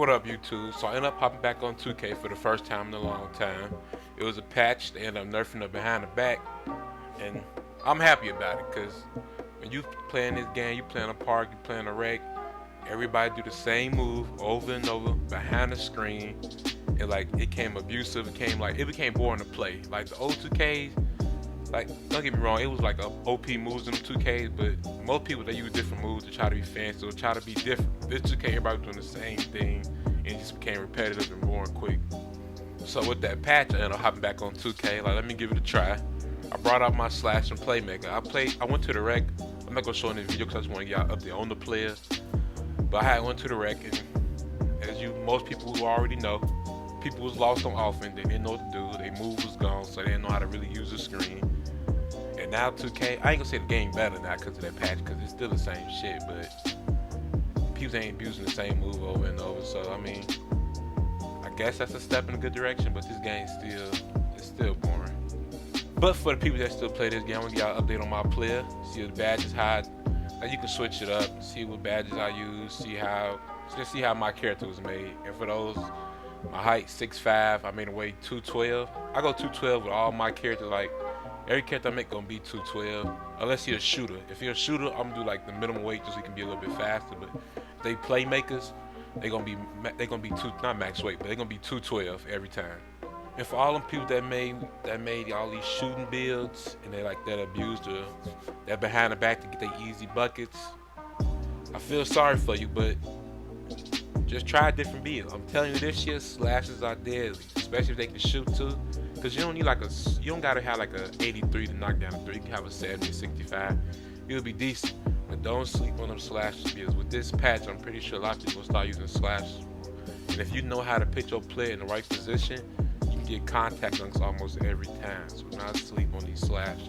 What up, YouTube? So I ended up hopping back on 2K for the first time in a long time. It was a patch. They ended up nerfing it behind the back, and I'm happy about it because when you playing this game, you playing a park, you playing a wreck, everybody do the same move over and over behind the screen, and like it became abusive. It became boring to play. Like the old 2Ks, like don't get me wrong, it was like a OP moves in the 2Ks, but most people they use different moves to try to be fancy or try to be different. This 2K, everybody was doing the same thing, and it just became repetitive and boring quick. So with that patch, I ended up hopping back on 2K. Like, let me give it a try. I brought out my slash and playmaker. I went to the wreck. I'm not gonna show in this video because I just want to get y'all up there on the player. But I went to the wreck, and as most people who already know, people was lost on offense. They didn't know what to do. Their move was gone, so they didn't know how to really use the screen. And now 2K, I ain't gonna say the game better now because of that patch, because it's still the same shit, but people ain't abusing the same move over and over. So I mean, I guess that's a step in a good direction, but this game it's still boring. But for the people that still play this game, I'm gonna give y'all an update on my player, see what badges hide. Like, you can switch it up, see what badges I use, see how my character was made. And for those, my height 6'5", I made a weight 212. I go 212 with all my characters. Like, every character I make gonna be 212, unless you're a shooter. If you're a shooter, I'm gonna do like the minimum weight just so you can be a little bit faster. But if they playmakers, they gonna be not max weight, but they're gonna be 212 every time. And for all them people that made all these shooting builds and they like that abused that behind the back to get their easy buckets, I feel sorry for you, but just try a different build. I'm telling you, this year slashes are deadly, especially if they can shoot too. Cause you don't need you don't gotta have like a 83 to knock down a 3. You can have a 70, 65. It'll be decent, but don't sleep on them slashes because with this patch, I'm pretty sure a lot of people will start using slashes. And if you know how to pitch your player in the right position, you can get contact dunks almost every time. So do not sleep on these slashes.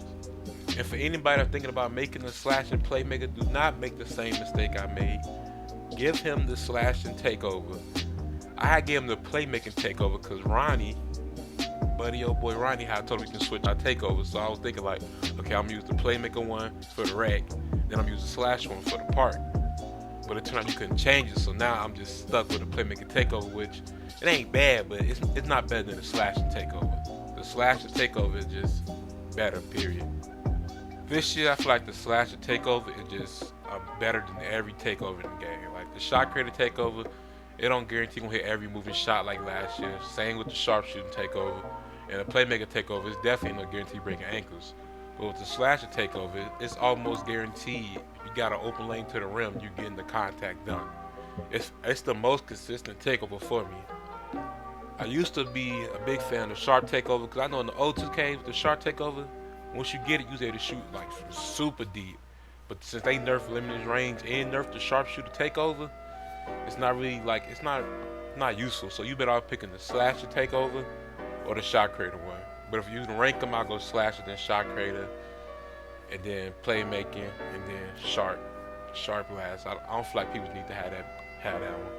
And for anybody that's thinking about making a slash and playmaker, do not make the same mistake I made. Give him the slash and takeover. I gave him the playmaking takeover because Ronnie, buddy, old boy Ronnie, I told him we can switch our takeover. So I was thinking like, okay, I'm gonna use the playmaker one for the wreck, then I'm gonna use the slash one for the park. But it turned out you couldn't change it, so now I'm just stuck with the playmaker takeover, which it ain't bad, but it's not better than the slash and takeover. The slash and takeover is just better, period. This year I feel like the slash and takeover is just better than every takeover in the game. Like the shot creator takeover, it don't guarantee you're gonna hit every moving shot like last year. Same with the sharpshooting takeover. And the playmaker takeover is definitely no guarantee breaking ankles. But with the slasher takeover, it's almost guaranteed. If you got an open lane to the rim, you're getting the contact dunk. It's the most consistent takeover for me. I used to be a big fan of sharp takeover because I know in the old 2K with the sharp takeover, once you get it, you're able to shoot like super deep. But since they nerfed limited range and nerfed the sharpshooter takeover, it's not really like it's not useful. So you better off picking the slasher takeover or the shot creator one. But if you rank them, I'll go slasher, then shot creator, and then playmaking, and then sharp last. I don't feel like people need to have that one.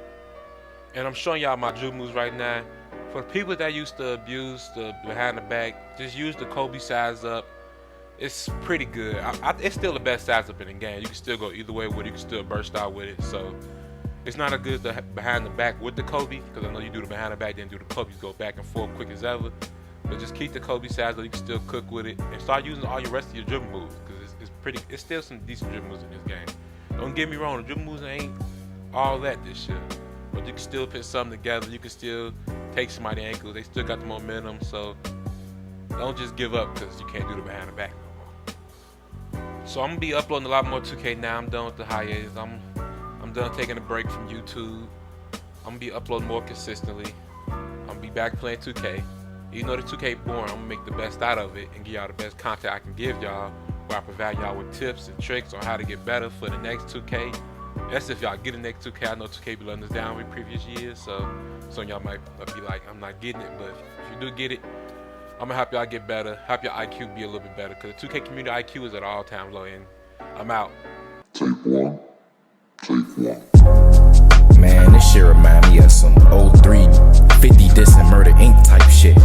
And I'm showing y'all my dribble moves right now. For the people that used to abuse the behind the back, just use the Kobe size up. It's pretty good. It's still the best size up in the game. You can still go either way with it. You can still burst out with it. So it's not as good as the behind the back with the Kobe, because I know you do the behind the back, then do the Kobe, you go back and forth quick as ever. But just keep the Kobe size so you can still cook with it, and start using all your rest of your dribble moves, because it's still some decent dribble moves in this game. Don't get me wrong, the dribble moves ain't all that this year, but you can still put something together. You can still take somebody ankles. They still got the momentum, so don't just give up because you can't do the behind the back no more. So I'm gonna be uploading a lot more 2K now. I'm done with the hiatus. I'm done taking a break from YouTube. I'm gonna be uploading more consistently. I'm gonna be back playing 2K. Even though the 2K boring, I'm gonna make the best out of it and give y'all the best content I can give y'all, where I provide y'all with tips and tricks on how to get better for the next 2K. That's if y'all get the next 2K. I know 2K be letting us down with previous years, so some of y'all might be like, I'm not getting it, but if you do get it, I'm gonna help y'all get better, help your IQ be a little bit better, because the 2K community IQ is at all time low, and I'm out. Take one. Man, this shit remind me of some 03 50 Distant Murder Inc. type shit.